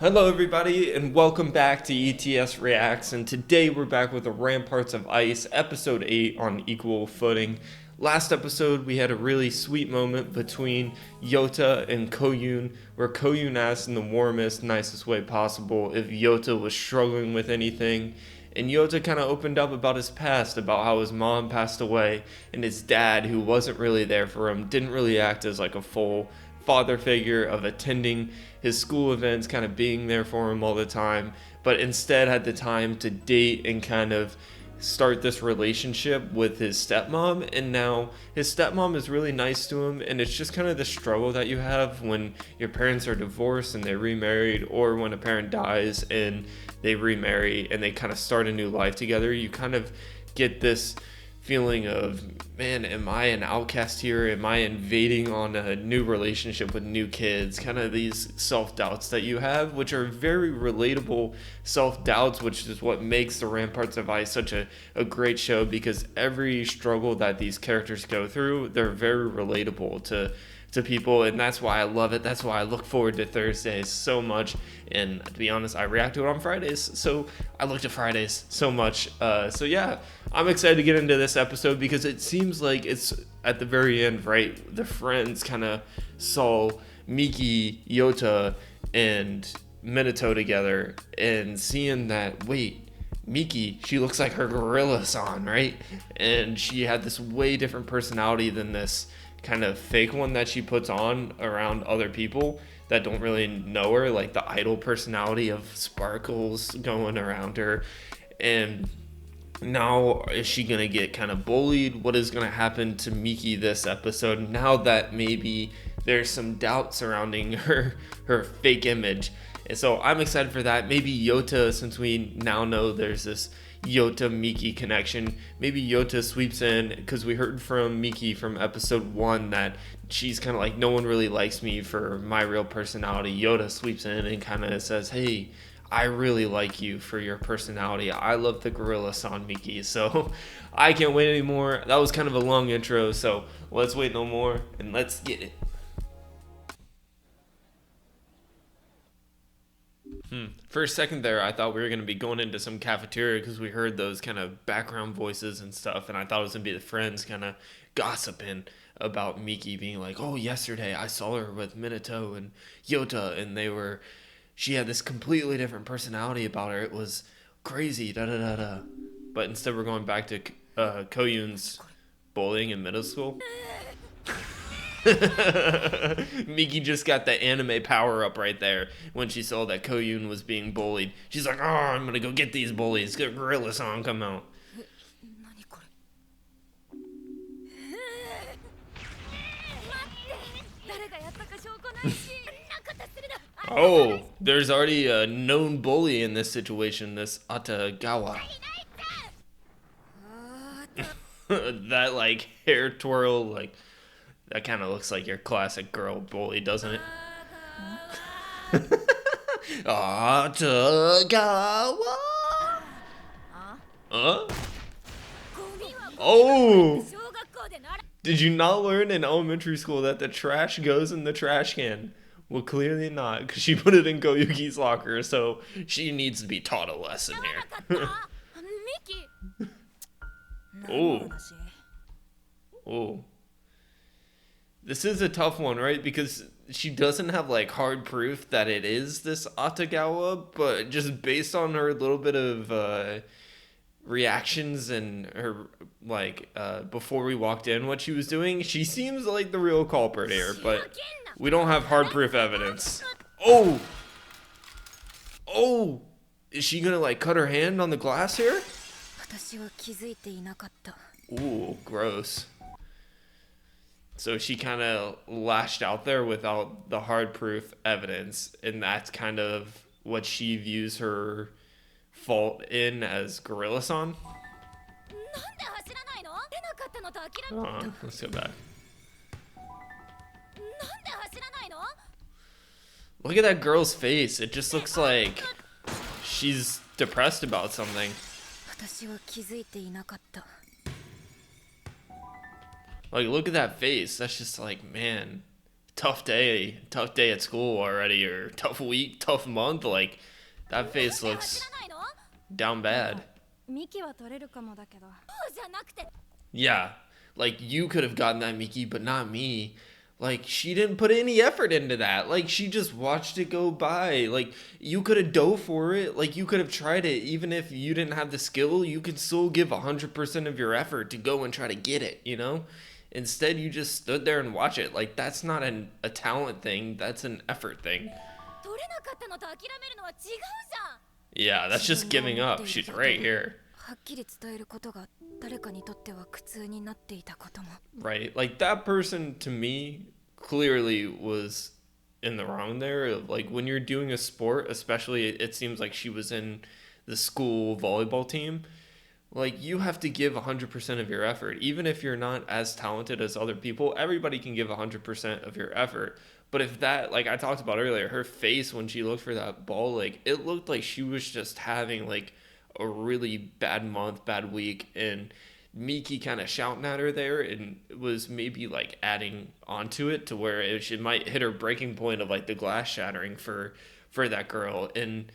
Hello everybody and welcome back to ETS Reacts, and today we're back with the Ramparts of Ice episode 8 on equal footing. Last episode we had a really sweet moment between Yota and Koyun where Koyun asked in the warmest, nicest way possible if Yota was struggling with anything, and Yota kind of opened up about his past, about how his mom passed away and his dad, who wasn't really there for him, didn't really act as like a full father figure of attending his school events, kind of being there for him all the time, but instead had the time to date and kind of start this relationship with his stepmom. And now his stepmom is really nice to him, and it's just kind of the struggle that you have when your parents are divorced and they remarried, or when a parent dies and they remarry and they kind of start a new life together. You kind of get this feeling of, man, am I an outcast here? Am I invading on a new relationship with new kids? Kind of these self-doubts that you have, which are very relatable self-doubts, which is what makes the Ramparts of Ice such a great show, because every struggle that these characters go through, they're very relatable to people, and that's why I love it. That's why I look forward to Thursdays so much, and to be honest, I react to it on Fridays, so I look to Fridays so much. So yeah, I'm excited to get into this episode because it seems like it's at the very end, right? The friends kind of saw Miki, Yota, and Minato together, and seeing that, wait, Miki, she looks like her gorilla-san, right? And she had this way different personality than this kind of fake one that she puts on around other people that don't really know her, like the idol personality of sparkles going around her. And now, is she gonna get kind of bullied? What is gonna happen to Miki this episode now that maybe there's some doubt surrounding her fake image? And so I'm excited for that. Maybe Yota, since we now know there's this Yota Miki connection, maybe Yota sweeps in, because we heard from Miki from episode 1 that she's kind of like, no one really likes me for my real personality. Yota sweeps in and kind of says, hey, I really like you for your personality. I love the gorilla-san, Miki. So I can't wait anymore. That was kind of a long intro, so let's wait no more and let's get it. For a second there, I thought we were going to be going into some cafeteria because we heard those kind of background voices and stuff, and I thought it was going to be the friends kind of gossiping about Miki, being like, oh, yesterday I saw her with Minato and Yota, and she had this completely different personality about her. It was crazy, da-da-da-da. But instead we're going back to Koyun's bullying in middle school. Miki just got the anime power up right there when she saw that Koyun was being bullied. She's like, oh, I'm gonna go get these bullies. Get Gorilla Song come out. Oh, there's already a known bully in this situation, this Atagawa. That like hair twirl, like, that kind of looks like your classic girl bully, doesn't it? Atagawa! Huh? Oh! Did you not learn in elementary school that the trash goes in the trash can? Well, clearly not, because she put it in Koyuki's locker, so she needs to be taught a lesson here. Oh. Oh. This is a tough one, right? Because she doesn't have like hard proof that it is this Atagawa, but just based on her little bit of reactions and her before we walked in, what she was doing, she seems like the real culprit here, but we don't have hard proof evidence. Oh! Oh! Is she gonna like cut her hand on the glass here? Ooh, gross. So she kind of lashed out there without the hard proof evidence, and that's kind of what she views her fault in as Gorilla-san. Let's go back. Look at that girl's face. It just looks like she's depressed about something. Like, look at that face. That's just like, man, tough day at school already, or tough week, tough month. Like, that face looks down bad. ミキは取れるかもだけど。そうじゃなくて。Yeah, like you could have gotten that, Miki, but not me. Like, she didn't put any effort into that. Like, she just watched it go by. Like, you could have dove for it. Like, you could have tried it. Even if you didn't have the skill, you could still give 100% of your effort to go and try to get it, you know? Instead, you just stood there and watch it. Like, that's not a talent thing. That's an effort thing. 取れなかったのと諦めるのは違うじゃん。Yeah, that's just giving up. She's right here. はっきり伝えることが誰かにとっては苦痛になっていたことも。Right? Like, that person, to me, clearly was in the wrong there. Like, when you're doing a sport, especially, it seems like she was in the school volleyball team. Like, you have to give 100% of your effort. Even if you're not as talented as other people, everybody can give 100% of your effort. But if that, like I talked about earlier, her face when she looked for that ball, like, it looked like she was just having, like, a really bad month, bad week, and Miki kind of shouting at her there, and it was maybe like adding onto it to where it might hit her breaking point of like the glass shattering for that girl. And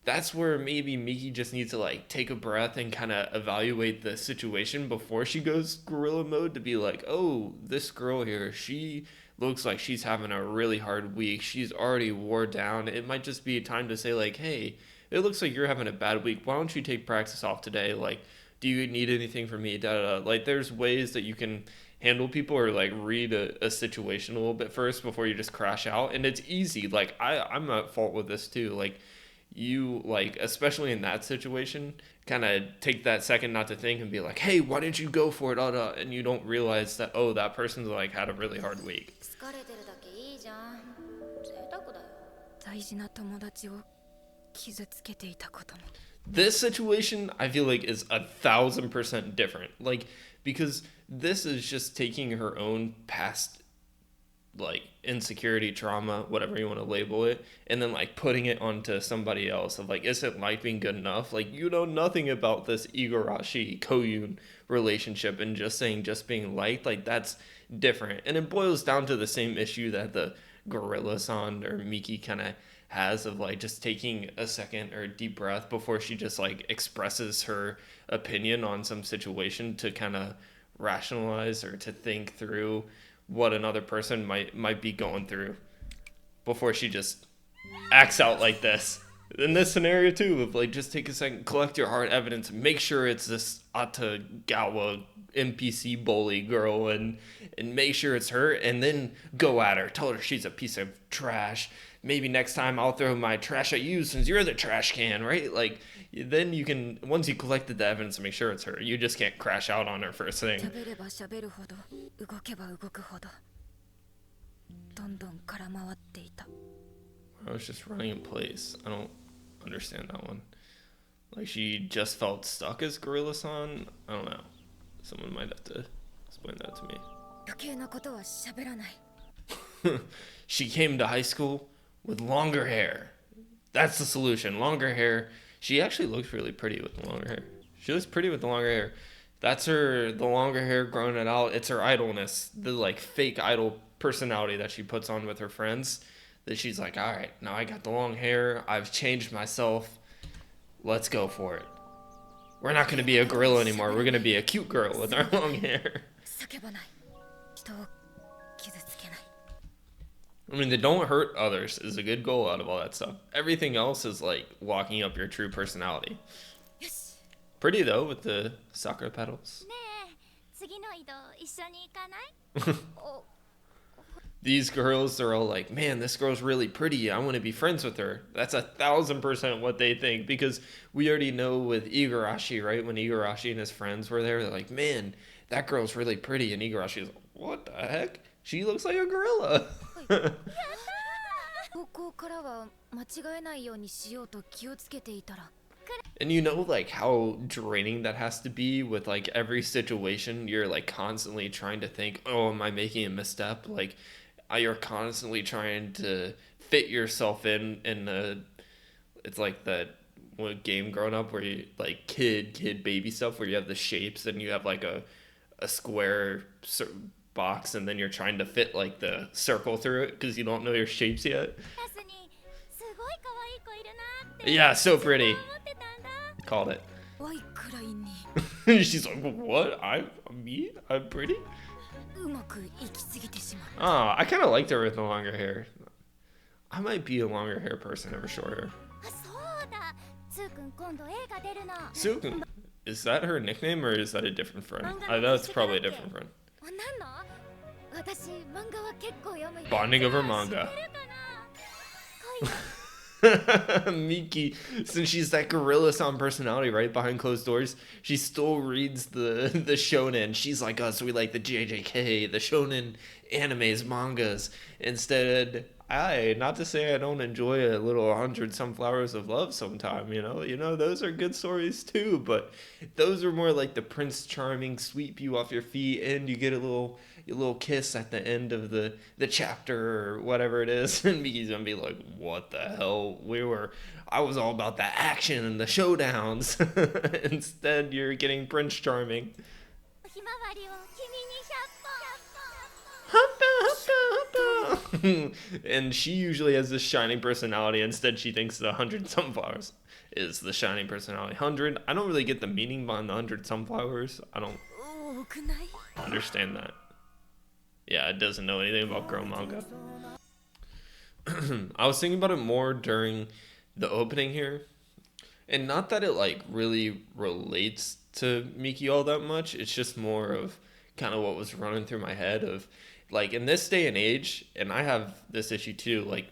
that's where maybe Miki just needs to like take a breath and kind of evaluate the situation before she goes gorilla mode, to be like, oh, this girl here, she looks like she's having a really hard week. She's already wore down. It might just be time to say, like, hey, it looks like you're having a bad week. Why don't you take practice off today? Like, do you need anything from me? Da, da, da. Like, there's ways that you can handle people, or like read a situation a little bit first before you just crash out. And it's easy. Like, I'm at fault with this too. Like, you, like, especially in that situation, kind of take that second not to think and be like, hey, why didn't you go for it? Da, da. And you don't realize that, oh, that person's like had a really hard week. 疲れてるだけいいじゃん。贅沢だよ。大事な友達を傷つけていたことも。This situation, I feel like, is 1,000% different. Like, because this is just taking her own past, like, insecurity, trauma, whatever you want to label it, and then like putting it onto somebody else of like, isn't life being good enough? Like, you know nothing about this Igarashi Koyun relationship, and just saying just being liked, like, that's different. And it boils down to the same issue that the Gorilla-san or Miki kind of has, of like just taking a second or a deep breath before she just like expresses her opinion on some situation, to kind of rationalize or to think through what another person might be going through before she just acts out like this. In this scenario too, of like, just take a second, collect your hard evidence, make sure it's this Atagawa NPC bully girl, and make sure it's her, and then go at her, tell her she's a piece of trash. Maybe next time I'll throw my trash at you since you're the trash can, right? Like, then you can, once you collected the evidence, make sure it's her. You just can't crash out on her first thing. 喋れば喋るほど、動けば動くほど、どんどん空回っていた。I was just running in place. I don't understand that one. Like, she just felt stuck as Gorilla-san? I don't know. Someone might have to explain that to me. 余計なことは喋らない。She came to high school with longer hair. That's the solution. Longer hair. She actually looks really pretty with the longer hair. She looks pretty with the longer hair. That's her, the longer hair, growing it out. It's her idleness, the like fake idol personality that she puts on with her friends. That she's like, all right, now I got the long hair. I've changed myself. Let's go for it. We're not going to be a gorilla anymore. We're going to be a cute girl with our long hair. 叫ばない。人を傷つけない。I mean, the don't hurt others is a good goal out of all that stuff. Everything else is like walking up your true personality. よし。Pretty though, with the soccer pedals. ねえ、次の移動一緒に行かない？お These girls, they're all like, man, this girl's really pretty. I want to be friends with her. That's 1,000% what they think, because we already know with Igarashi, right? When Igarashi and his friends were there, they're like, man, that girl's really pretty. And Igarashi's like, what the heck? She looks like a gorilla. 高校からは間違えないようにしようと気をつけていたら。And you know, like, how draining that has to be with like every situation. You're like constantly trying to think, oh, am I making a misstep? Like, you're constantly trying to fit yourself in the, it's like that one game growing up where you like kid baby stuff, where you have the shapes and you have like a square box and then you're trying to fit like the circle through it because you don't know your shapes yet. Yeah, so pretty. Called it. She's like, what? Me? I'm pretty? Oh, I kind of liked her with the longer hair. I might be a longer hair person over short hair. Sukun. Is that her nickname or is that a different friend? I know it's probably a different friend. Bonding over manga. Miki, since she's that gorilla-san personality, right, behind closed doors, she still reads the shonen. She's like us, we like the JJK, the shonen animes, mangas. Instead, not to say I don't enjoy a little 100 Sunflowers of Love sometime, you know, those are good stories too, but those are more like the Prince Charming, sweep you off your feet, and you get a little kiss at the end of the chapter or whatever it is, and Miki's gonna be like, what the hell? I was all about the action and the showdowns. Instead, you're getting Prince Charming. And she usually has this shining personality. Instead, she thinks the 100 Sunflowers is the shining personality. 100, I don't really get the meaning behind the 100 Sunflowers. I don't understand that. Yeah, it doesn't know anything about girl manga. I was thinking about it more during the opening here. And not that it like really relates to Miki all that much. It's just more of kind of what was running through my head of like in this day and age, and I have this issue too, like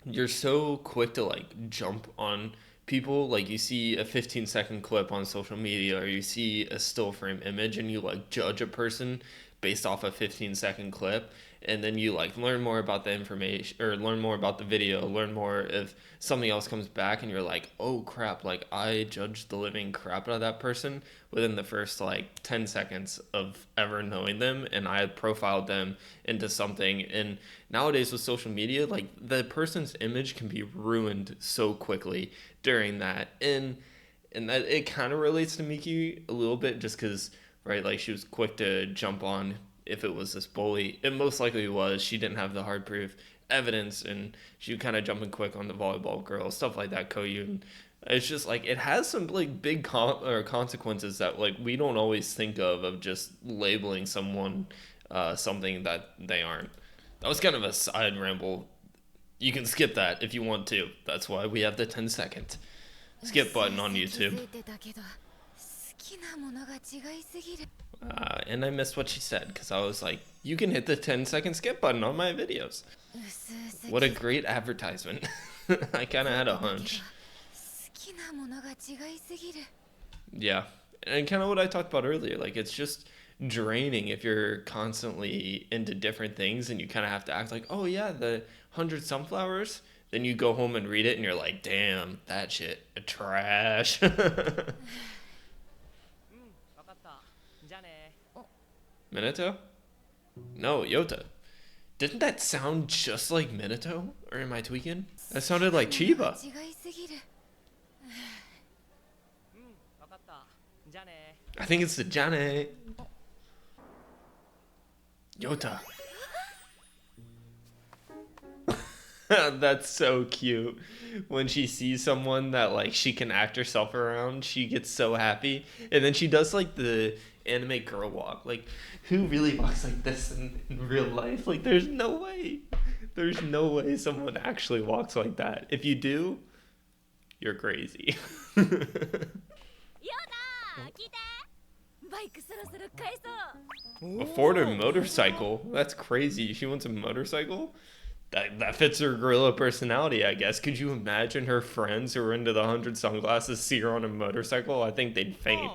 you're so quick to like jump on people. Like you see a 15-second clip on social media or you see a still frame image and you like judge a person based off a 15-second clip, and then you like learn more about the information or learn more about the video, learn more if something else comes back and you're like, oh crap, like I judged the living crap out of that person within the first like 10 seconds of ever knowing them, and I had profiled them into something. And nowadays with social media, like the person's image can be ruined so quickly during that, and that it kind of relates to Miki a little bit just because, right, like she was quick to jump on if it was this bully. It most likely was. She didn't have the hard proof evidence, and she was kind of jumping quick on the volleyball girl, stuff like that, Koyun. It's just like it has some like big consequences that like we don't always think of just labeling someone something that they aren't. That was kind of a side ramble. You can skip that if you want to. That's why we have the 10-second skip button on YouTube. And I missed what she said because I was like, you can hit the 10-second skip button on my videos. What a great advertisement. I kind of had a hunch. Yeah, and kind of what I talked about earlier, like it's just draining if you're constantly into different things and you kind of have to act like, oh yeah, the 100 Sunflowers. Then you go home and read it and you're like, damn, that shit, trash. Minato? No, Yota. Didn't that sound just like Minato? Or am I tweaking? That sounded like Chiba. I think it's the Jane. Yota. That's so cute. When she sees someone that like she can act herself around, she gets so happy. And then she does like the anime girl walk. Like, who really walks like this in real life? Like, there's no way. There's no way someone actually walks like that. If you do, you're crazy. Afford a motorcycle? That's crazy. She wants a motorcycle? That fits her gorilla personality, I guess. Could you imagine her friends who are into the 100 sunglasses see her on a motorcycle? I think they'd faint.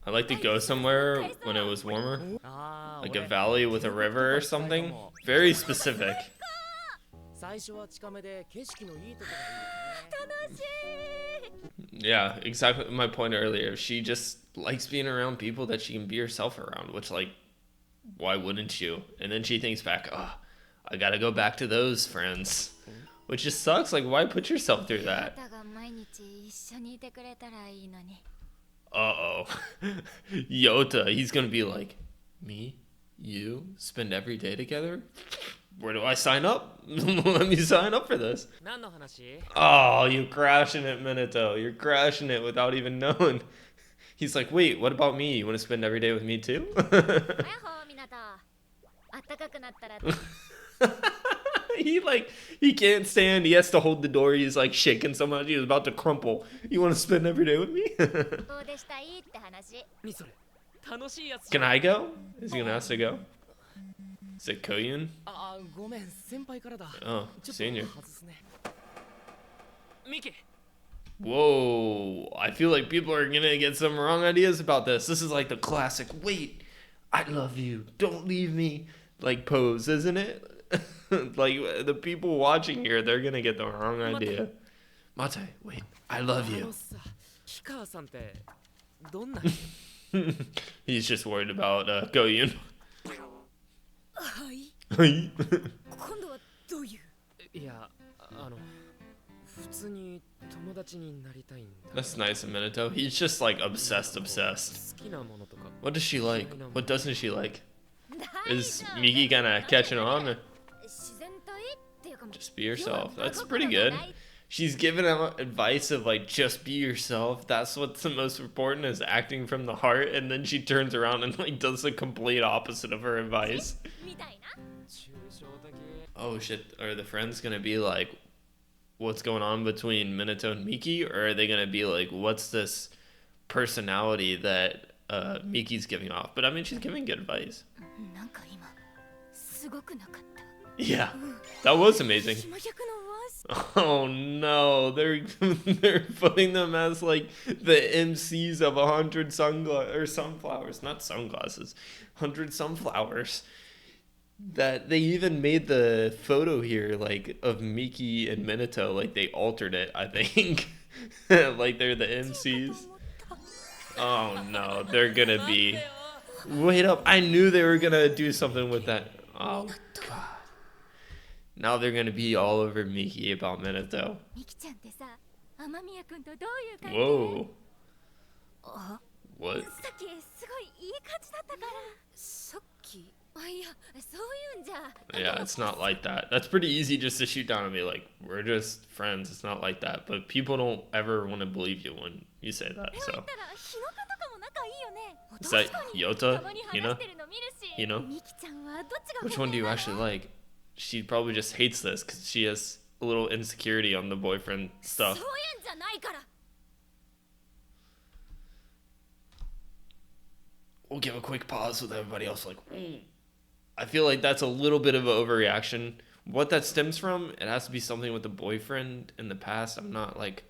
I'd like to go somewhere when it was warmer. Like a valley with a river or something. Very specific. Yeah, exactly my point earlier. She just likes being around people that she can be herself around, which, like, why wouldn't you? And then she thinks back, oh, I gotta go back to those friends. Which just sucks. Like, why put yourself through that? Uh-oh. Yota, he's gonna be like, me, you, spend every day together? Where do I sign up? Let me sign up for this. 何の話？ Oh, you're crashing it, Minato. You're crashing it without even knowing. He's like, wait, what about me? You want to spend every day with me too? あやほみなとあったかくなったら he can't stand. He has to hold the door. He's like shaking so much. He's about to crumple. You want to spend every day with me? どうでしたいって話何それ楽しいやつじゃ Can ん I go? Is he gonna ask to go? Is it Koyun? あごめん先輩からだ Oh, ちょっ senior. と外すねミキ Whoa, I feel like people are gonna get some wrong ideas about this. This is like the classic, wait, I love you, don't leave me, like pose, isn't it? Like the people watching here, they're gonna get the wrong idea. Mate, wait, I love あの you. さ氷川さんってどんな He's just worried about Goyun. はい今度はどういういや普通に友達になりたいんだ That's nice of Minato. He's just like obsessed. 好きなものとか What does she like? What doesn't she like? 大 Is 丈夫 Miki kind of catching on? 自然体っていうか Just be yourself. That's pretty good. She's giving out advice of like just be yourself. That's what's the most important is acting from the heart. And then she turns around and like does the complete opposite of her advice. みたいな 抽象的 Oh shit! Are the friends gonna be like, what's going on between Minato and Miki, or are they gonna be like, what's this personality that Miki's giving off? But I mean, she's giving good advice. なんか今すごくなかった Yeah, that was amazing. 島百のワース Oh no, they're putting them as like the MCs of 100 sunflowers, not sunglasses, 100 sunflowers. That they even made the photo here like of Miki and Minato, like they altered it, I think. Like they're the MCs. Oh no, they're gonna be. Wait up, I knew they were gonna do something with that. Oh god. Now they're gonna be all over Miki about Minato. ミキちゃんってさ雨宮君とどういう関係 Whoa. あ What? さっきすごいいい感じだったからさっきあいやそういうんじゃ Yeah, it's not like that. That's pretty easy just to shoot down and be like, we're just friends. It's not like that. But people don't ever want to believe you when you say that. でも So 言ったら日の香とかも仲いいよね is that 確かに Yota? たまに You 話 know? してるの見るし You know? ミキちゃんはどっちが Which one do you actually like? She probably just hates this because she has a little insecurity on the boyfriend そうい stuff. うんじゃないから We'll give a quick pause with everybody else like, ooh. I feel like that's a little bit of an overreaction. What that stems from, it has to be something with the boyfriend in the past. I'm not like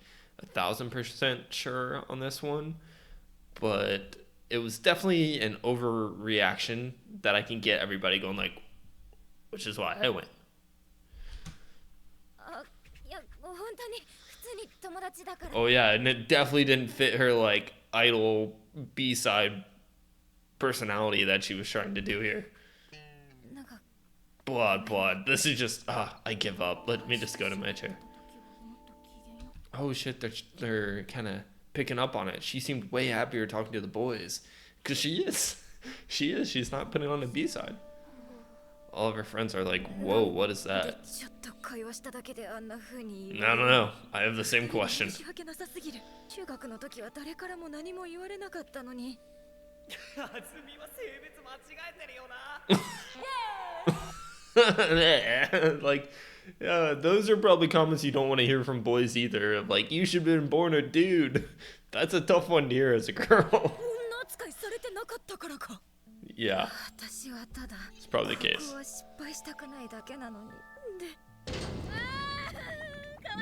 1,000% sure on this one, but it was definitely an overreaction that I can get everybody going like, which is why I went. あいや本当に普通に友達だから Oh yeah, and it definitely didn't fit her like idol B-side personality that she was trying to do here. なんか Blood. This is just, I give up. Let me just go to my chair. Oh shit, they're kind of picking up on it. She seemed way happier talking to the boys. Because she is. She is. She's not putting on the B-side. All of her friends are like, whoa, what is で that? ちょっと会話しただけであんな風に No, no, no. I have the same question. 申し訳なさすぎる中学の時は誰からも何も言われなかったのにあずみは性別間違えてるよな Like, those are probably comments you don't want to hear from boys either. Of like, you should have been born a dude. That's a tough one to hear as a girl. 女扱いされてなかったからか Yeah, 私はただ it's probably the 僕 case. は失敗したくないだけなのにで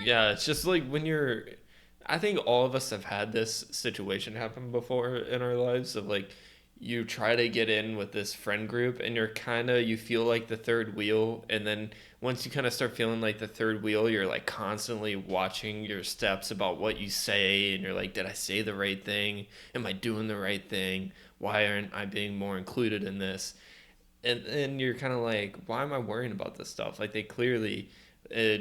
Yeah, it's just like when you're. I think all of us have had this situation happen before in our lives of like, you try to get in with this friend group and you feel like the third wheel. And then once you kind of start feeling like the third wheel, you're like constantly watching your steps about what you say. And you're like, did I say the right thing? Am I doing the right thing? Why aren't I being more included in this? And you're kind of like, why am I worrying about this stuff? Like they clearly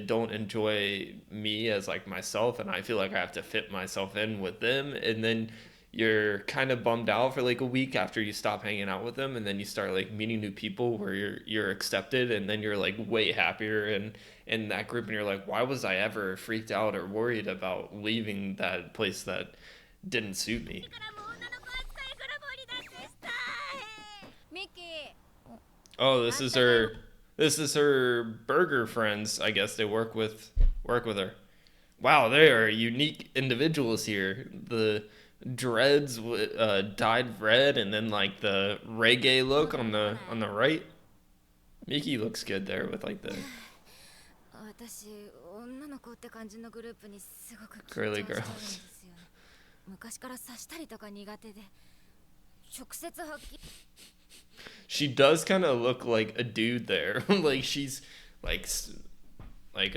don't enjoy me as like myself, and I feel like I have to fit myself in with them. And then you're kind of bummed out for like a week after you stop hanging out with them, and then you start like meeting new people where you're accepted, and then you're like way happier in that group, and you're like, why was I ever freaked out or worried about leaving that place that didn't suit me? Oh, this is her burger friends. I guess they work with her. Wow, they are unique individuals here. The dreads dyed red, and then like the reggae look on the right. Miki looks good there with like the 私女の子って感じのグループにすごく緊張しちゃうん girly ですよ girls. 昔から刺したりとか苦手で直接発揮 She does kind of look like a dude there. Like she's like like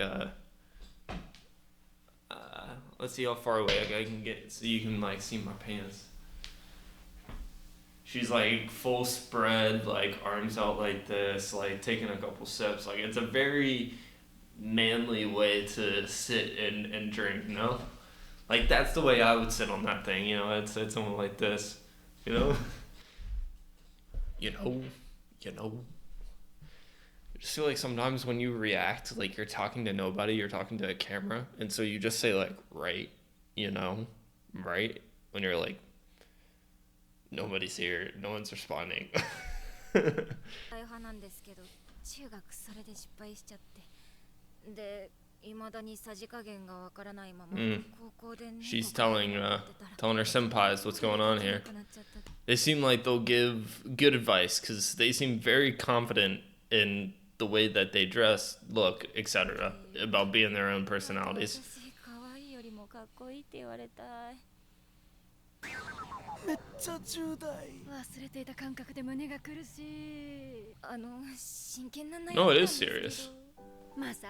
let's see how far away I can get so you can like see my pants. She's like full spread, like arms out like this, like taking a couple sips. Like it's a very manly way to sit and drink, you know? Like that's the way I would sit on that thing, you know? I'd sit something like this, you know? you know. I just feel like sometimes when you react, like you're talking to nobody, you're talking to a camera, and so you just say like, right, you know, right? When you're like, nobody's here, no one's responding. 派なんですけど中学それで失敗しちゃってで未だにさじ加減がわからないまま高校で She's telling her senpais what's going on here. They seem like they'll give good advice because they seem very confident in the way that they dress, look, etc. about being their own personalities. 私可愛いよりもかっこいいって言われたいめっちゃ重大忘れていた感覚で胸が苦しい真剣な悩み No, なん it で is すけど serious. まあさ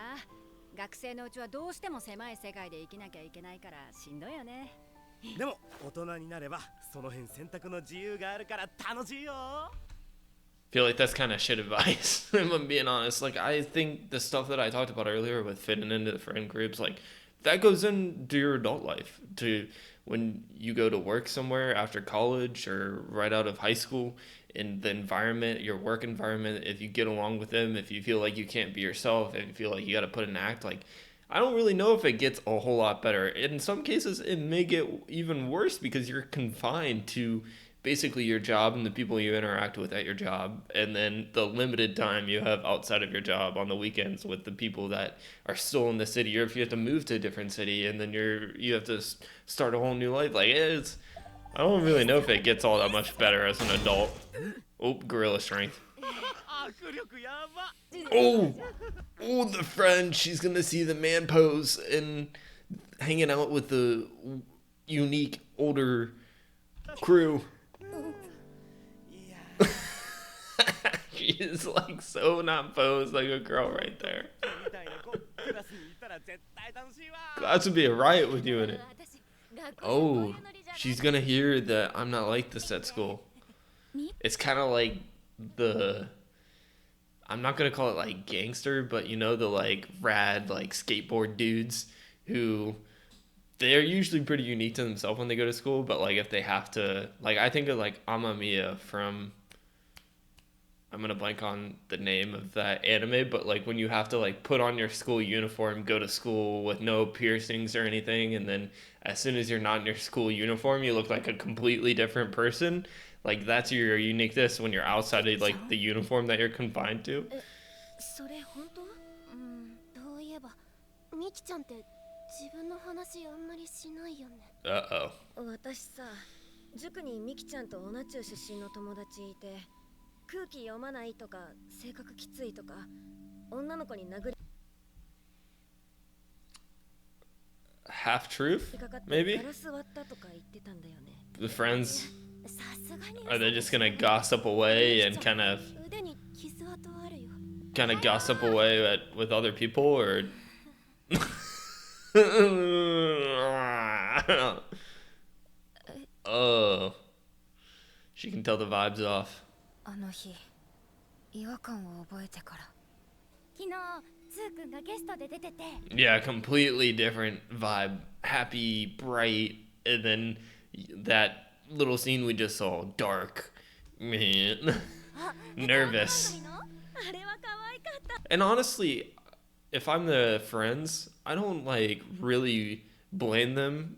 学生のうちはどうしても狭い世界で生きなきゃいけないからしんどいよねでも大人になればその辺選択の自由があるから楽しいよ Feel like that's kind of shit advice, if I'm being honest. Like, I think the stuff that I talked about earlier with fitting into the friend groups, like, that goes into your adult life. To when you go to work somewhere after college or right out of high school, in the environment, your work environment, if you get along with them, if you feel like you can't be yourself, if you feel like you got to put an act, like, I don't really know if it gets a whole lot better. In some cases, it may get even worse because you're confined to basically your job and the people you interact with at your job, and then the limited time you have outside of your job on the weekends with the people that are still in the city, or if you have to move to a different city and then you have to start a whole new life. Like I don't really know if it gets all that much better as an adult. Oh, gorilla strength. Oh, the friend, she's gonna see the man pose and hanging out with the unique older crew. She is like so not posed like a girl right there. Class would be a riot with you in it. Oh, she's gonna hear that I'm not like this at school. It's kind of like I'm not gonna call it like gangster, but you know, the like rad like skateboard dudes who they're usually pretty unique to themselves when they go to school, but like if they have to, like I think of like Amamiya from, I'm gonna blank on the name of that anime, but like when you have to like put on your school uniform, go to school with no piercings or anything, and then as soon as you're not in your school uniform, you look like a completely different person. Like that's your uniqueness when you're outside of like the uniform that you're confined to. それ本当どういえばミキちゃんって自分の話あんまりしないよね Uh-oh. 私さ塾にミキちゃんと同じ出身の友達いて空気読まないとか性格きついとか女の子に殴り Half truth, maybe? ガラス割ったとか言ってたんだよね The friends, さすがに are they just gonna gossip away and kind of 腕に傷跡あるよ gossip away with other people, or oh, she can tell the vibes off. あの日違和感を覚えてから昨日ツーくんがゲストで出てて Yeah, completely different vibe. Happy, bright, and then that little scene we just saw, dark, man, nervous. あれは可愛かった。 And honestly, if I'm the friends, I don't like really blame them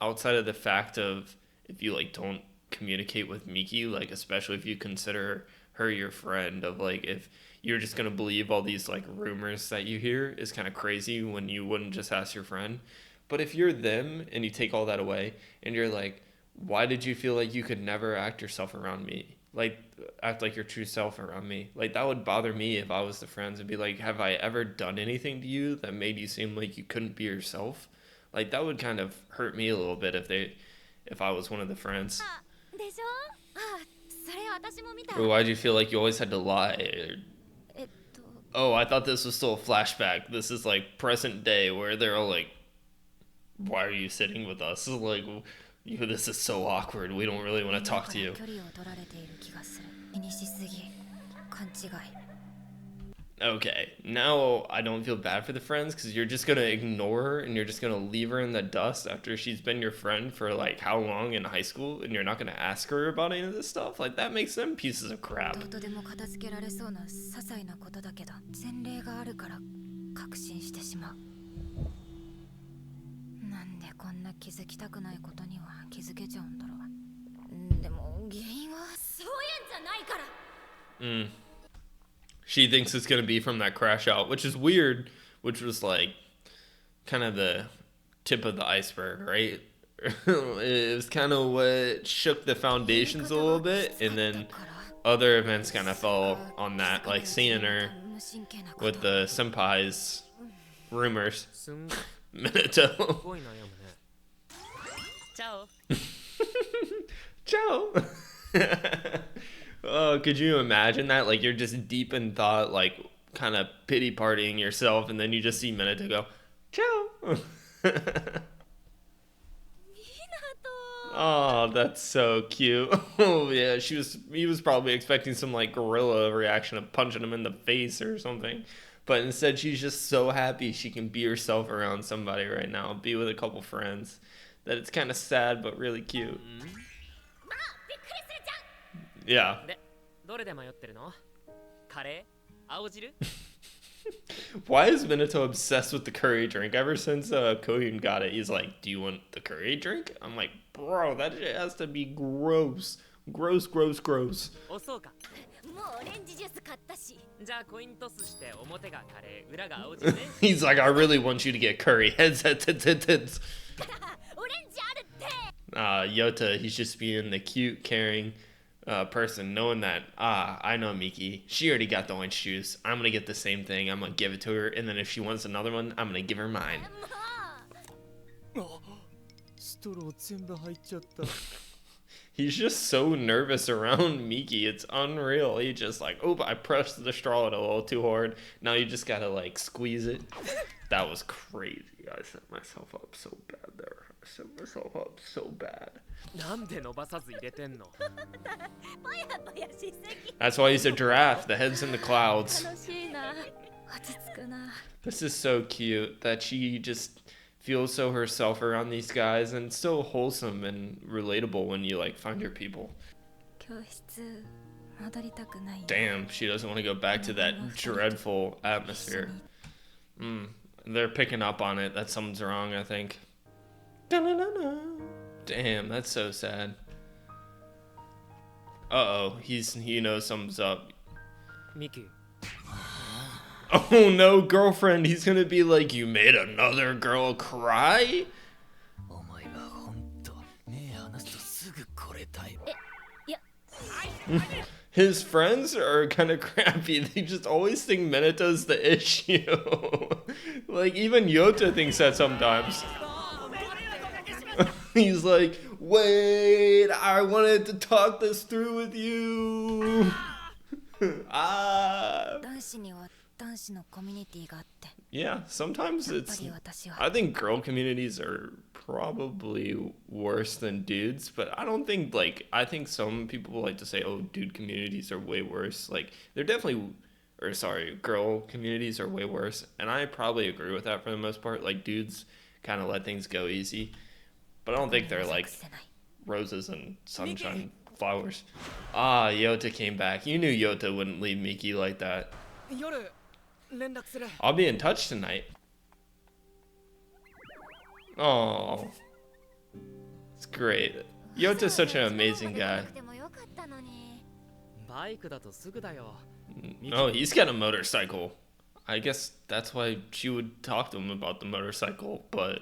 outside of the fact of if you like don't communicate with Miki, like especially if you consider her your friend, of like if you're just gonna believe all these like rumors that you hear is kind of crazy when you wouldn't just ask your friend. But if you're them and you take all that away and you're like, why did you feel like you could never act yourself around me? Like, act like your true self around me. Like, that would bother me if I was the friends and be like, have I ever done anything to you that made you seem like you couldn't be yourself? Like, that would kind of hurt me a little bit if I was one of the friends. でしょ。あ、それ私も見た。 Or why'd you feel like you always had to lie? Or, えっと、 oh, I thought this was still a flashback. This is like present day where they're all like, why are you sitting with us? Like, this is so awkward. We don't really want to talk to you. 距離を取られている気がする。気にしすぎ。勘違い。 Okay, now I don't feel bad for the friends because you're just gonna ignore her and you're just gonna leave her in the dust after she's been your friend for like how long in high school, and you're not gonna ask her about any of this stuff. Like, that makes them pieces of crap. どうとでも片付けられそうな些細なことだけど、前例があるから確信してしまう。なんでこんな気づきたくないことには気づけちゃうんだろう。でも原因はそういうんじゃないから。She thinks it's gonna be from that crash out, which is weird, which was like kind of the tip of the iceberg, right? It was kind of what shook the foundations a little bit, and then other events kind of fell on that, like seeing her with the senpai's rumors. すん Minato. ごい悩むね。チャオ。 Ciao. Oh, could you imagine that? Like, you're just deep in thought, like, kind of pity partying yourself, and then you just see Minato go, ciao. Oh, that's so cute. Oh, yeah, he was probably expecting some, like, gorilla reaction of punching him in the face or something. But instead, she's just so happy she can be herself around somebody right now, be with a couple friends. That it's kind of sad, but really cute. Yeah. で、どれで迷ってるの？カレー？青汁？ Why is Minato obsessed with the curry drink? Ever since Kohyun got it, he's like, do you want the curry drink? I'm like, bro, that shit has to be gross. Gross, gross, gross. おそうか。もうオレンジジュース買ったし。じゃあコイントスして表がカレー、裏が青汁ね。He's like, I really want you to get curry. Heads, heads, heads, heads, heads. オレンジあるって。 Yota, he's just being the cute, caring person, knowing that, I know Miki. She already got the orange juice. I'm going to get the same thing. I'm going to give it to her. And then if she wants another one, I'm going to give her mine. ストロー全部入っちゃった。 He's just so nervous around Miki. It's unreal. He just like, oh, I pressed the straw a little too hard. Now you just got to like squeeze it. That was crazy. I set myself up so bad there. I set myself up so bad. なんで伸ばさず入れてんの？ パヤパヤしすぎ。 That's why he's a giraffe. The head's in the clouds. 楽しいな。落ち着くな。 This is so cute that she just feels so herself around these guys, and it's so wholesome and relatable when you like find your people. 教室戻りたくない。 Damn, she doesn't want to go back to that dreadful atmosphere. They're picking up on it that something's wrong, I think. Damn, that's so sad. Uh-oh, he knows something's up. ミキ、 Oh no, girlfriend, he's gonna be like, you made another girl cry? お前は本当目離すとすぐこれタイプ。いや、 His friends are kind of crappy. They just always think Minato's the issue. Like, even Yota thinks that sometimes. He's like, wait, I wanted to talk this through with you. 男子には男子のコミュニティがあって、 Yeah, sometimes やっぱ it's... り私は I think girl communities are probably worse than dudes, but I don't think, like, I think some people like to say, oh, dude communities are way worse. Like, they're definitely, or sorry, girl communities are way worse, and I probably agree with that for the most part. Like, dudes kind of let things go easy, but I don't think they're, like, roses and sunshine flowers. Ah, Yota came back. You knew Yota wouldn't leave Miki like that. 夜連絡する I'll be in touch tonight. Oh, it's great. Yota's such an amazing guy. でもよかったのに。バイクだとすぐだよ Oh, he's got a motorcycle. I guess that's why she would talk to him about the motorcycle. But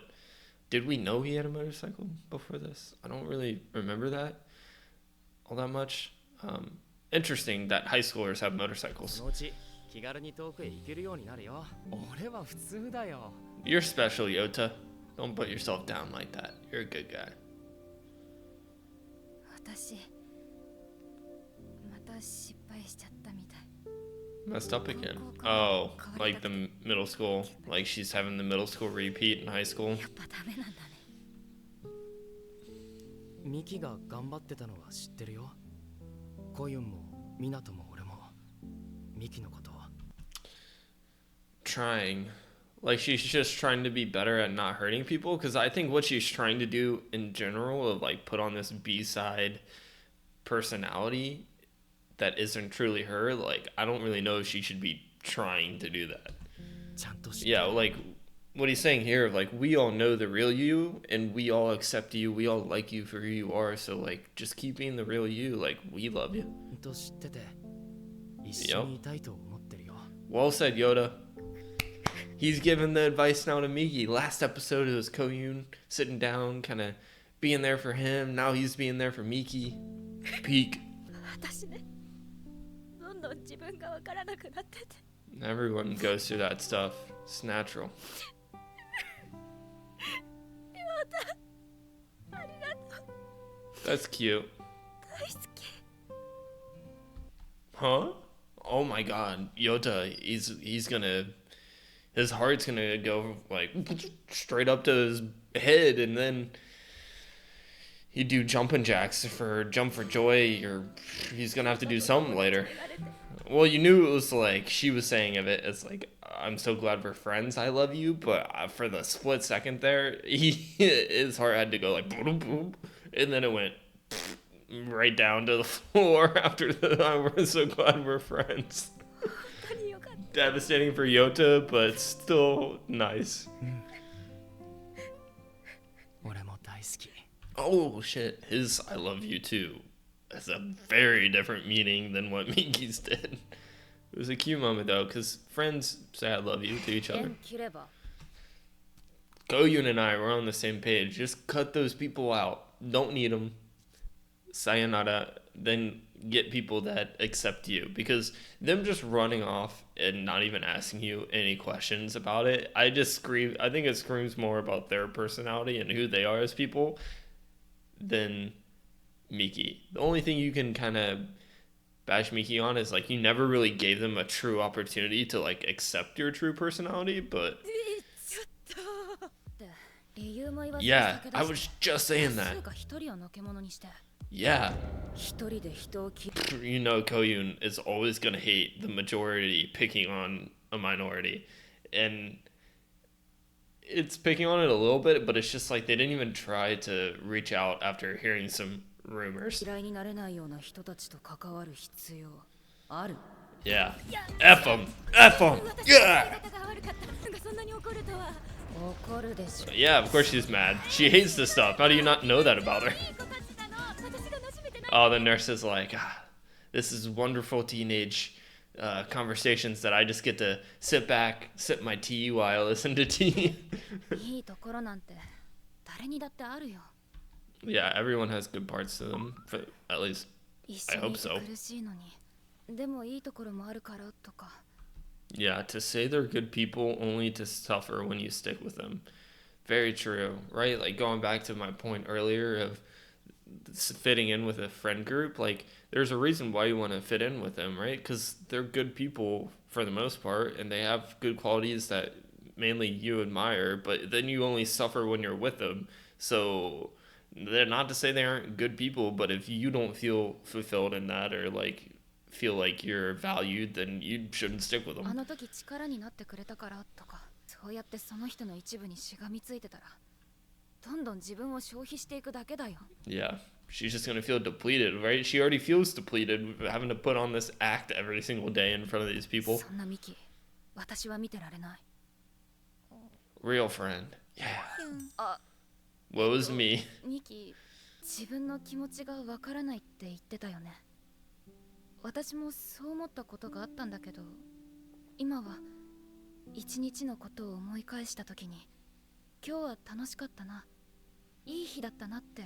did we know he had a motorcycle before this? I don't really remember that all that much. Interesting that high schoolers have そ motorcycles. のうち気軽に遠くへ行けるようになるよ俺は普通だよ You're special, Yota. Don't put yourself down like that. You're a good guy. 私また失敗しちゃったみたい。 Messed up again. Oh, like the middle school. Like she's having the middle school repeat in high school. やっぱダメなんだね。ミキが頑張ってたのは知ってるよコユンもミナトも俺もミキのこと Trying. Like she's just trying to be better at not hurting people. Because I think what she's trying to do in general of like put on this B-side personality that isn't truly her. Like I don't really know if she should be trying to do that. ちゃんと知って Yeah, like what he's saying here, like we all know the real you and we all accept you, we all like you for who you are, so like just keep being the real you, like we love you. と知ってて一緒にいたいと思ってるよ Well said, Yoda. He's giving the advice now to Miki. Last episode it was Koyun sitting down, kind of being there for him. Now he's being there for Miki. Peak. 私ね、どんどん自分がわからなくなってて。 Everyone goes through that stuff. It's natural. ありがとう。 That's cute. 大好き。 Huh? Oh my god. Yota, he's gonna his heart's gonna go like straight up to his head and then he'd do jumping jacks for jump for joy or he's gonna have to do something later. Well, you knew it was like she was saying of it it's like I'm so glad we're friends, I love you, but for the split second there his heart had to go like boom boom and then it went right down to the floor after the we're so glad we're friends. 本当によかった。 Devastating for Yota, but still nice. 俺も大好き Oh shit, his I love you too has a very different meaning than what Miki's did. It was a cute moment though, because friends say I love you to each other. 縁切れば Koyun and I were on the same page. Just cut those people out. Don't need them. Sayonara. Then get people that accept you. Because them just running off and not even asking you any questions about it, I think it screams more about their personality and who they are as people than Miki. The only thing you can kind of bash Miki on is like you never really gave them a true opportunity to like accept your true personality, but ちょっと。って理由も言わず yeah, 酒出 I して was just saying 多 that. 数が一人をのけ者にして Yeah, 一人で人を切る you know Koyun is always gonna hate the majority picking on a minority, and it's picking on it a little bit, but it's just like they didn't even try to reach out after hearing some rumors. 嫌いになれないような人たちと関わる必要ある Yeah, F them, F them. 私 Yeah, のやり方が悪かった。がそんなに怒るとは。怒るでしょ yeah. Of course she's mad. She hates this stuff. How do you not know that about her? いい子たちなの。私が馴染めてない。 Oh, the nurse is like, this is wonderful teenage conversations that I just get to sit back, sip my tea while I listen to tea. いいところなんて誰にだってあるよ Yeah, everyone has good parts to them, at least. 一 I 緒に hope いて so. 苦しいのにでもいいところもあるからとか Yeah, to say they're good people only to suffer when you stick with them. Very true, right? Like going back to my point earlier of fitting in with a friend group, like there's a reason why you want to fit in with them, right? Because they're good people for the most part and they have good qualities that mainly you admire, but then you only suffer when you're with them. So they're not to say they aren't good people, but if you don't feel fulfilled in that or like feel like you're valued, then you shouldn't stick with あ them. の時力になってくれたからとかそうやってその人の一部にしがみついてたらどんどん自分を消費していくだけだよ。 Yeah, she's just gonna feel depleted, right? She already feels depleted having to put on this act every single day in front of these people. そんなミキ、私は見てられない。 Real friend. Yeah. あ、Woe is me. ミキ、自分の気持ちがわからないって言ってたよね。私もそう思ったことがあったんだけど、今は一日のことを思い返した時に、今日は楽しかったな、いい日だったなって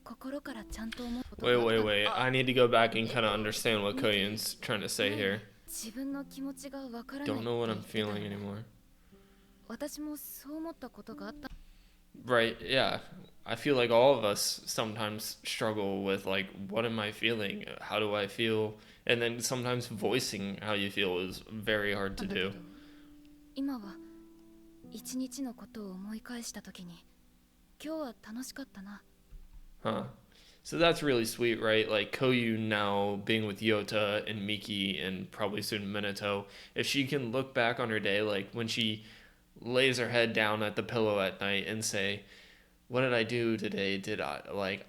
心からちゃんと思うことがあった。 Wait. I need to go back and kind of understand what Koyun's trying to say here. 自分の気持ちがわからない Don't って know what 言 I'm ってたよ feeling ね。 anymore. 私もそう思ったことがあった。 Right, yeah. I feel like all of us sometimes struggle with, like, what am I feeling? How do I feel? And then sometimes voicing how you feel is very hard to だけど do. 今は一日のことを思い返した時に、今日は楽しかったな。 Huh. So that's really sweet, right? Like Koyu now being with Yota and Miki and probably soon Minato, if she can look back on her day, like when she lays her head down at the pillow at night and say, what did I do today?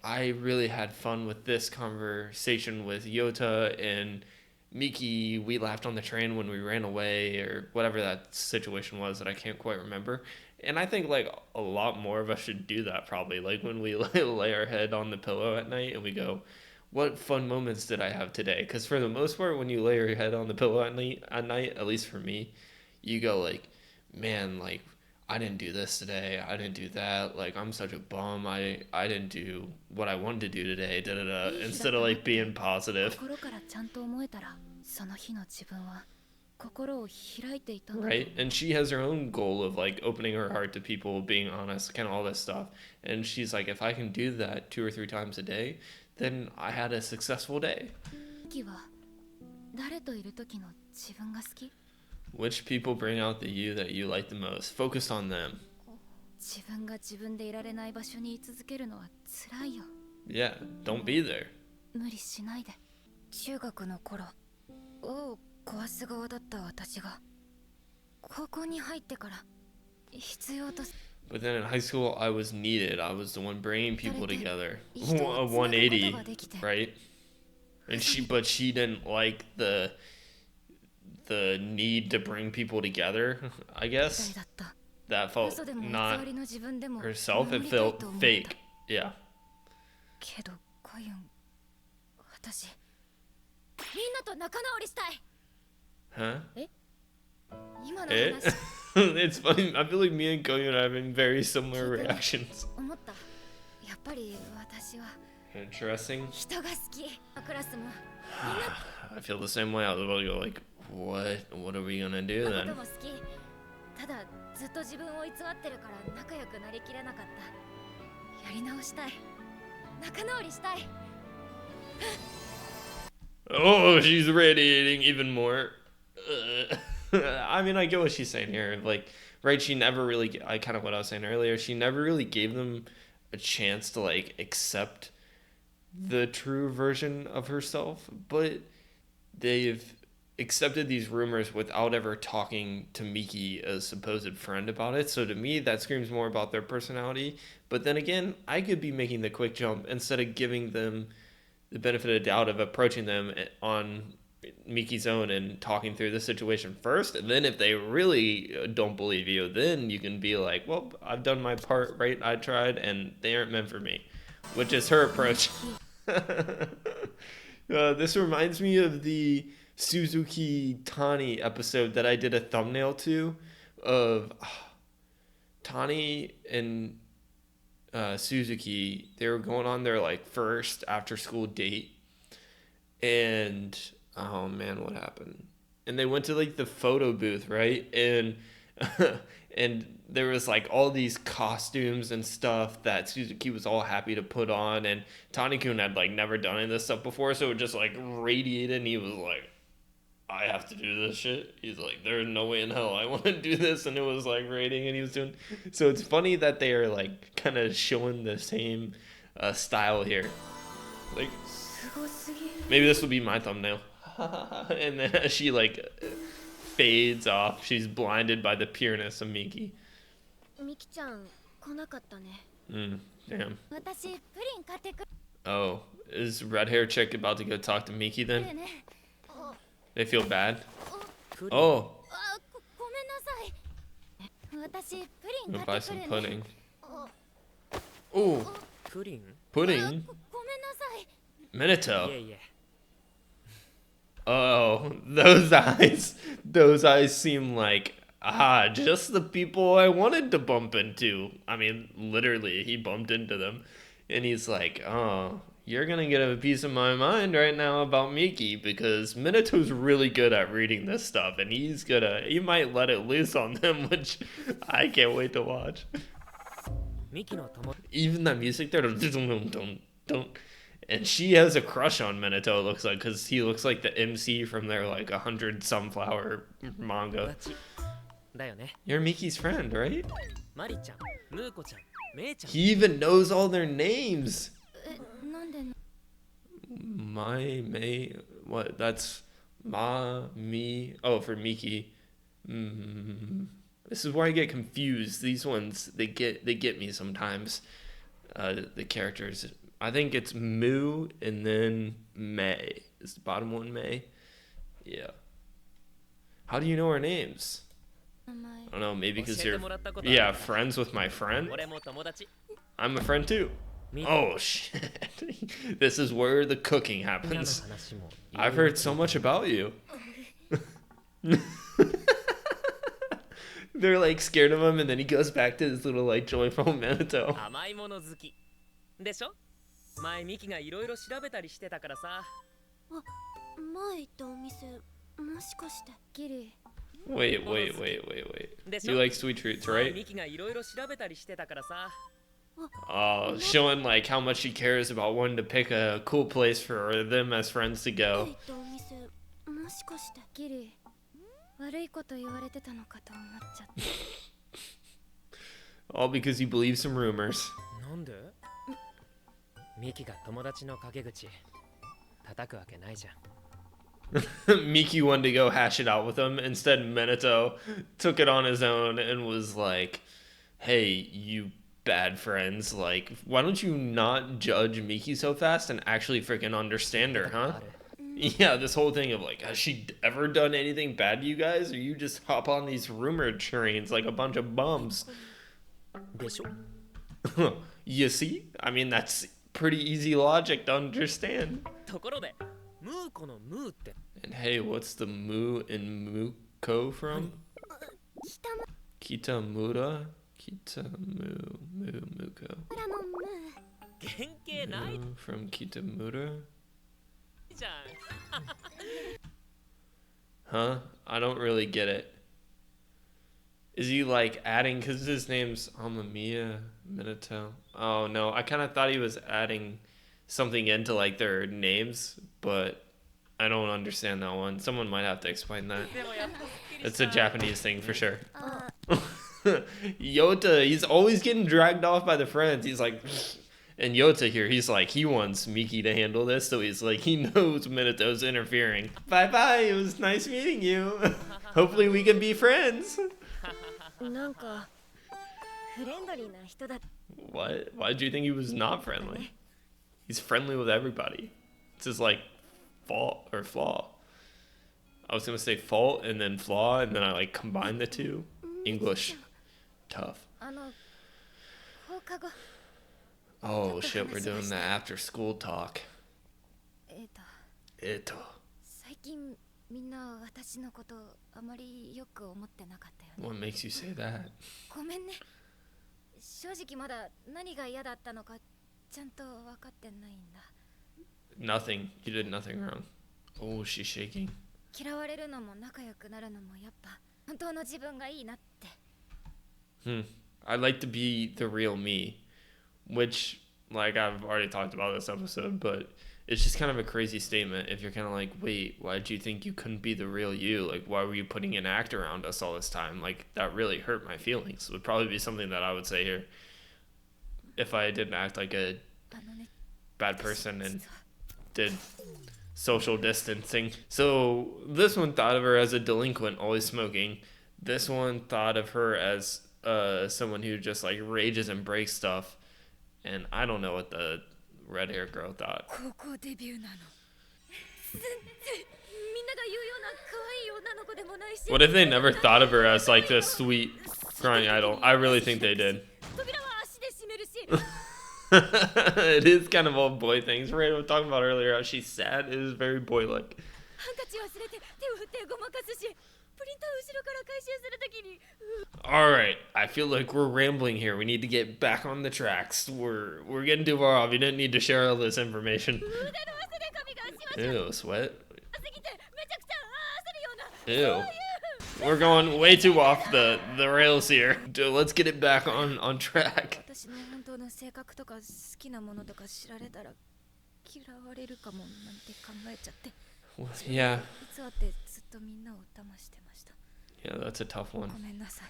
I really had fun with this conversation with Yota and Miki. We laughed on the train when we ran away, or whatever that situation was that I can't quite remember. And I think like a lot more of us should do that probably. Like when we lay our head on the pillow at night and we go, what fun moments did I have today? Because for the most part, when you lay your head on the pillow at night, at least for me, you go like, man, like I didn't do this today. I didn't do that. Like I'm such a bum. I didn't do what I wanted to do today. Instead of like being positive. 心からちゃんと思えたら、その日の自分は心を開いていたんだ。 Right? And she has her own goal of like opening her heart to people, being honest, kind of all this stuff. And she's like, if I can do that 2 or 3 times a day, then I had a successful day. ミキは誰といる時の自分が好き？ Which people bring out the you that you like the most? Focus on them. 自分が自分でいられない場所に居続けるのは辛いよ。 Yeah, don't be there. 無理しないで。中学の頃、王を壊す側だった私が高校に入ってから必要と But then in high school, I was needed. I was the one bringing people together. A 180, right? And but she didn't like the need to bring people together, I みたい guess. だった。 That felt 嘘でも偽 not りの自分でも herself. 守 It りたい felt と思った。 fake. Yeah. けどコユン、私みんなと仲直りしたい。 Huh? 今の Eh? 話 It's funny. I feel like me and Koyun are having very similar reactions. 思った。やっぱり私は Interesting. 人が好き。クラスも I feel the same way. I was about to go like, what are we gonna do みんな then? のことも好き。ただずっと自分を偽ってるから仲良くなりきれなかった。やり直したい。仲直りしたい。 Oh, she's radiating even more. I mean, I get what she's saying here. Like, right, she never really, I kind of what I was saying earlier, she never really gave them a chance to, like, accept the true version of herself. But they've accepted these rumors without ever talking to Miki, a supposed friend, about it. So to me, that screams more about their personality. But then again, I could be making the quick jump instead of giving them the benefit of doubt of approaching them on Miki's own and talking through the situation first. And then if they really don't believe you, then you can be like, well, I've done my part, right? I tried and they aren't meant for me, which is her approach. This reminds me of the Suzuki Tani episode that I did a thumbnail to of Tani and Suzuki. They were going on their like first after school date, and oh man, what happened? And they went to like the photo booth, right? And and there was like all these costumes and stuff that Suzuki was all happy to put on, and Tani-kun had like never done any of this stuff before, so it just like radiated, and he was like, I have to do this shit. He's like, there's no way in hell I want to do this, and it was like radiating, and he was doing. So it's funny that they are like kind of showing the same style here. Like, maybe this will be my thumbnail. And then as she like fades off, she's blinded by the pureness of Miki. ミキちゃん来なかったね。Damn. 私プリン買ってくる Oh, is red hair chick about to go talk to Miki then? ね They feel bad? プリン Oh, あごめんなさい私プリ I'm ン gonna 買 buy ってく some るね pudding. Oh, プリン pudding? ごめんなさい Minato. いえいえ Oh, those eyes. Those eyes seem like, just the people I wanted to bump into. I mean, literally, he bumped into them. And he's like, oh, you're gonna get a piece of my mind right now about Miki because Minato's really good at reading this stuff and he might let it loose on them, which I can't wait to watch. ミキの友 Even that music there, don't. And she has a crush on Minato, it looks like, because he looks like the MC from their, like, 100 Sunflower 友 manga. 達だよね You're Miki's friend, right? マリちゃんムーコちゃんメイちゃん He even knows all their names. えなんで May, what? That's Ma, me. Oh, for Miki. This is where I get confused. These ones, they get me sometimes. The characters. I think it's Moo and then May. Is the bottom one May? Yeah. How do you know our names? 名前 I don't know, maybe because 教え you're てもらったことあるから yeah, friends with my friend. 俺も友達 I'm a friend too. ミキ Oh shit. This is where the cooking みんなの happens. 話も I've heard so much about you. They're like scared of him and then he goes back to his little like joyful Minato. 甘いもの好きでしょ前ミキがいろいろ調べたりしてたからさ前行ったお店もしかしてギリ Wait. でし You ょ like sweet treats, 前 right? ミキがいろいろ調べたりしてたからさ Oh, showing like how much he cares about wanting to pick a cool place for them as friends to 前 go. 行ったお店もしかしてギリ悪いこと言われてたのかと思っちゃって All because he believes some rumors. なんでミキが友達の陰口叩くわけないじゃん Miki wanted to go hash it out with him. Instead, Minato took it on his own and was like, hey, you bad friends. Like, why don't you not judge Miki so fast and actually freaking understand her, huh? ある Yeah, this whole thing of like, has she ever done anything bad to you guys? Or you just hop on these rumor trains like a bunch of bums? でしょ You see? I mean, that's pretty easy logic to understand. ところでムーコのムーって And hey, what's the Mu in Muko from? 北村 Kitamura? Muko. のム原型ない From Kitamura? じゃん Huh? I don't really get it. Is he like adding, because his name's Amamiya Minato? Oh no, I kind of thought he was adding something into like their names, but I don't understand that one. Someone might have to explain that. でもやっとすっきり It's し a た Japanese thing for sure. あ Yota, he's always getting dragged off by the friends. He's like, and Yota here, he's like, he wants Miki to handle this, so he's like, he knows Minato's interfering. Bye bye, it was nice meeting you. Hopefully we can be friends. なんかフレンドリーな人だ What? Why did you think he was not friendly? He's friendly with everybody. It's his like fault or flaw. I was gonna say fault and then flaw, and then I like combined the two. English, tough. あの放課後 Oh shit, we're doing the after school talk. 最近みんな私のことあまりよく思ってなかったよね What makes you say that? ごめんね正直まだ何が嫌だったのかちゃんと分かってないんだ Nothing. You did nothing wrong. Oh, she's shaking. 嫌われるのも仲良くなるのもやっぱ本当の自分がいいなって I'd like to be the real me, which, like, I've already talked about this episode, but it's just kind of a crazy statement if you're kind of like, wait, why did you think you couldn't be the real you? Like, why were you putting an act around us all this time? Like, that really hurt my feelings. Would probably be something that I would say here if I didn't act like a あのね bad person and did social distancing. So this one thought of her as a delinquent, always smoking. This one thought of her as someone who just like rages and breaks stuff. And I don't know what the red hair girl thought. 高校デビューなの全然みんなが言うような可愛い女の子でもないし What if they never thought of her as like this sweet crying idol? I really think they did. 扉は足で閉めるし It is kind of all boy things. Right, I was talking about earlier how she's sad. It is very boy-like. ハンカチ忘れて手を振ってごまかすしプリント後ろから回収するときに Alright, I feel like we're rambling here. We need to get back on the tracks. We're getting too far off. You didn't need to share all this information. 腕の汗で髪がしまし Ew, sweat. すぎてめちゃくちゃ焦るような Ew. We're going way too off the rails here. Let's get it back on track. 私の本当の性格とか好きなものとか知られたら嫌われるかもなんて考えちゃって Yeah. いつあってずっとみんなを騙してました Yeah, that's a tough one. ごめんなさい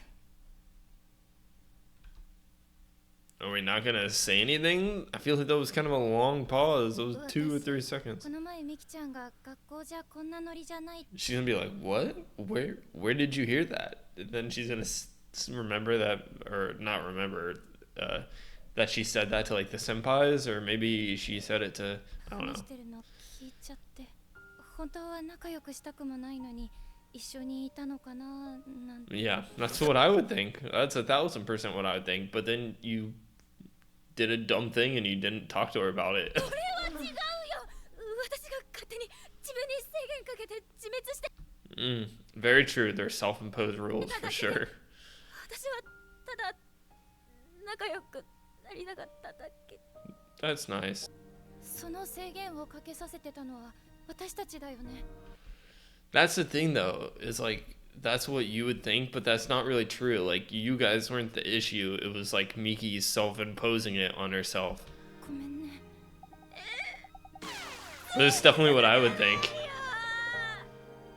Are we not gonna say anything? I feel like that was kind of a long pause. It was 2 or 3 seconds. この前ミキちゃんが学校じゃこんなノリじゃない She's gonna be like, "What? Where did you hear that?" And then she's gonna remember that, or not remember, that she said that to like the senpais, or maybe she said it to, I don't 話 know. してるの聞いちゃって本当は仲良くしたくもないのに一緒にいたのかななんて Yeah, that's what I would think. That's 1,000% what I would think. But then you did a dumb thing and you didn't talk to her about it. これは違うよ私が勝手に自分に制限かけて自滅して Very true. They're self-imposed rules for sure. 私はただ仲良くなりたかっただけ That's nice. その制限をかけさせてたのは私たちだよね That's the thing, though, is like, that's what you would think, but that's not really true. Like, you guys weren't the issue. It was like Miki's self-imposing it on herself. ごめんね But it's definitely what I would think.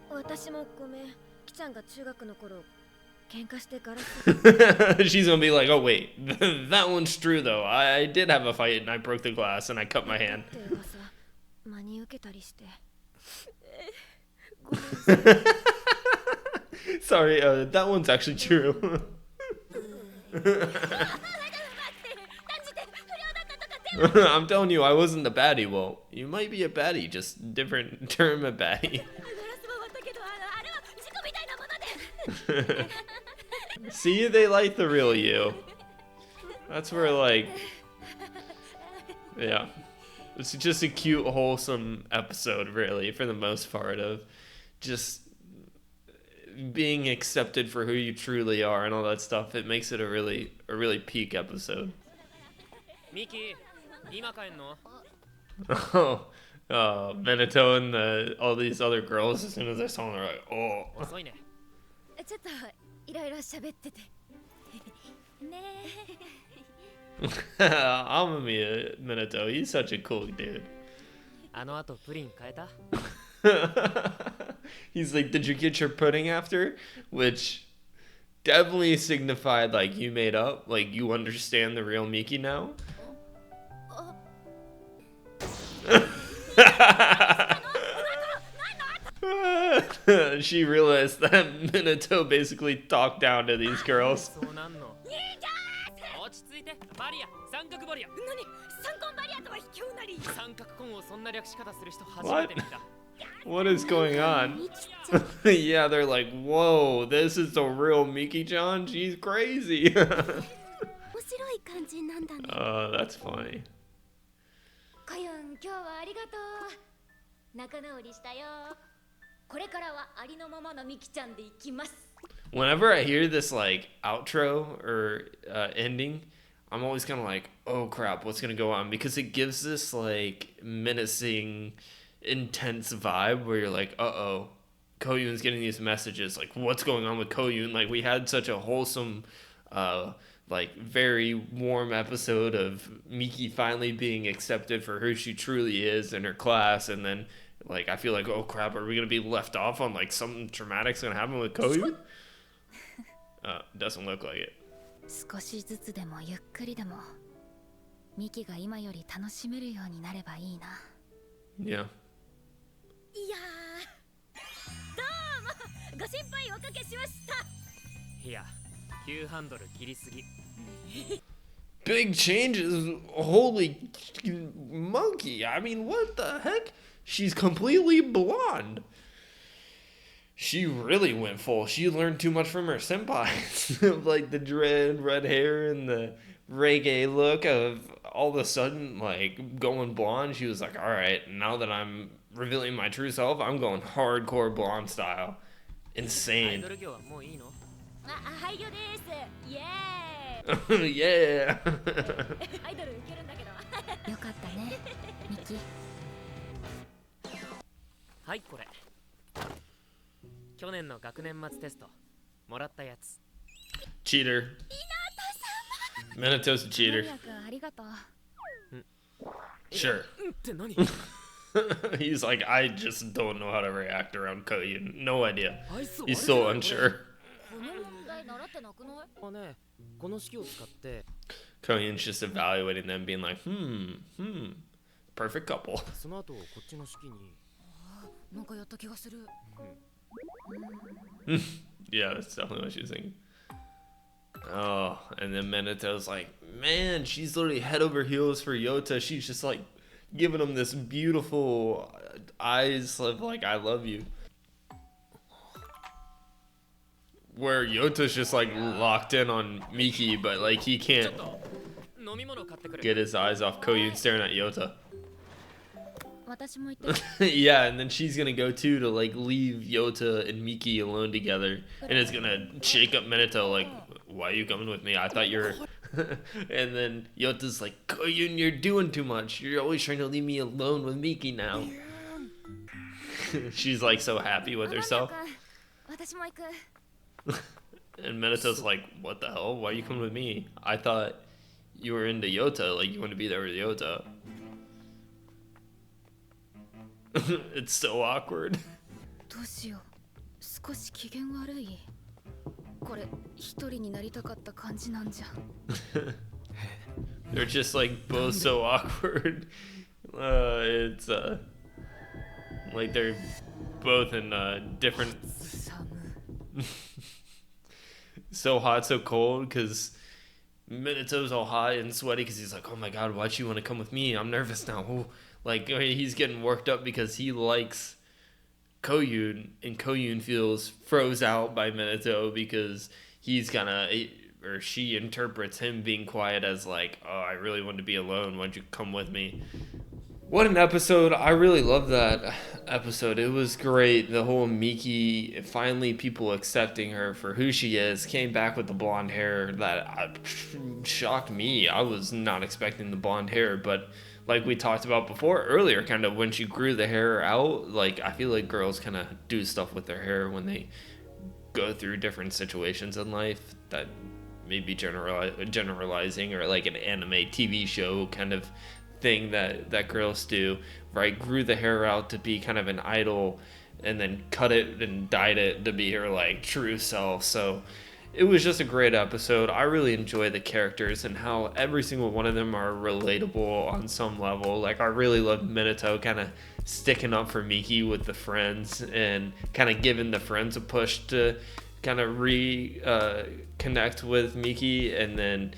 私もごめんキちゃんが中学の頃喧嘩してガラス She's gonna be like, oh, wait, that one's true, though. I did have a fight and I broke the glass and I cut my hand. って噂真に受けたりして Sorry, that one's actually true. I'm telling you, I wasn't the baddie. Well, you might be a baddie, just different term of baddie. ガラスも割ったけどあれは事故みたいなもので See, they like the real you. That's where, like, yeah. It's just a cute, wholesome episode, really, for the most part, of just being accepted for who you truly are and all that stuff. It makes it a really peak episode. ミキ今帰んの Oh, Minato and all these other girls, as soon as I saw them, they're like, oh. 遅いねちょっといろいろ喋っててね Amamiya Minato, he's such a cool dude. あの後プリン変えた He's like, did you get your pudding after? Which definitely signified like you made up, like you understand the real Miki now. She realized that Minato basically talked down to these girls. そうなんの落ち着いてバリア三角バリア何三コンバリアとは卑怯なり三角コンをそんな略し方する人初めて見た What is going on? Yeah, they're like, whoa, this is the real Miki-chan? She's crazy. 面白い感じなんだね Oh, that's funny. コユン今日はありがとう仲直りしたよこれからはありのままのミキちゃんでいきます Whenever I hear this like outro or ending, I'm always kind of like, oh crap, what's gonna go on? Because it gives this like menacing, intense vibe where you're like, uh-oh, Koyun's getting these messages. Like, what's going on with Koyun? Like, we had such a wholesome, like very warm episode of Miki finally being accepted for who she truly is in her class, and then like I feel like, oh crap, are we gonna be left off on like something traumatic's gonna happen with Koyun? Doesn't look like it. 少しずつでもゆっくりでもミキが今より楽しめるようになればいいな Yeah. いやーどうもご心配おかけしましたいや急ハンドル切りすぎ big changes. Holy monkey. I mean, what the heck? She's completely blonde. She really went full. She learned too much from her senpai. Like the dread red hair and the reggae look of all of a sudden like going blonde. She was like, all right, now that I'm revealing my true self, I'm going hardcore blonde style. アイ Insane. ドル業はもういいの？廃業ですイエーイ Yeah. アイドル受けるんだけどよかったねミキ。はいこれ。去年の学年末テストもらったやつ。 Cheater. Minato's a マ cheater. リア君ありがとう。 Sure. って何？ He's like, I just don't know how to react around Koyu. No idea. アイス He's still unsure. この問題習ってなくないあね、この式を使って Koyun's just evaluating them, being like, perfect couple. その後こっちの式に。なんかやった気がする。 Yeah, that's definitely what she was thinking. Oh, and then Minato's like, man, she's literally head over heels for Yota. She's just like giving him this beautiful eyes of like, I love you. Where Yota's just like locked in on Miki, but like he can't 飲み物買ってくる。 get his eyes off Koyun staring at Yota. 私も行って。 Yeah, and then she's gonna go too to like leave Yota and Miki alone together, and it's gonna shake up Minato like, why are you coming with me? I thought you were. And then Yota's like, Koyun, you're doing too much. You're always trying to leave me alone with Miki now. She's like so happy with マリア herself, 君私も行く。 and Minato's like, what the hell? Why are you coming with me? I thought you were into Yota, like you want to be there with Yota. It's so awkward. どうしよう。少し機嫌悪い。これ一人になりたかった感じなんじゃ。 They're just like both so awkward. It's like they're both in different. 寒。 So hot, so cold, because Minato's all hot and sweaty because he's like, oh my god, why'd you want to come with me? I'm nervous now. Ooh. Like, he's getting worked up because he likes Koyun, and Koyun feels froze out by Minato because he's kind of, or she interprets him being quiet as like, oh, I really want to be alone. Why don't you come with me? What an episode. I really love that episode. It was great. The whole Miki, finally people accepting her for who she is, came back with the blonde hair that shocked me. I was not expecting the blonde hair, but like we talked about before earlier, kind of when she grew the hair out, like I feel like girls kind of do stuff with their hair when they go through different situations in life that maybe generalizing, or like an anime TV show kind of thing that girls do, right? Grew the hair out to be kind of an idol and then cut it and dyed it to be her like true self. So it was just a great episode. I really enjoy the characters and how every single one of them are relatable on some level. Like I really loved Minato kind of sticking up for Miki with the friends and kind of giving the friends a push to kind of reconnect with Miki, and then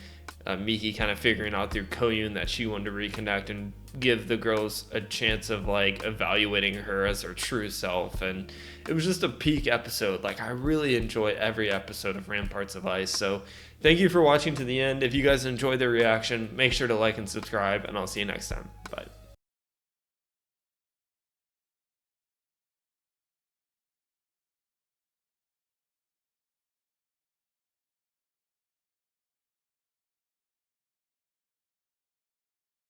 Miki kind of figuring out through Koyun that she wanted to reconnect and give the girls a chance of like evaluating her as her true self. And it was just a peak episode. Like I really enjoy every episode of Ramparts of Ice. So thank you for watching to the end. If you guys enjoyed the reaction, make sure to like and subscribe, and I'll see you next time. Bye.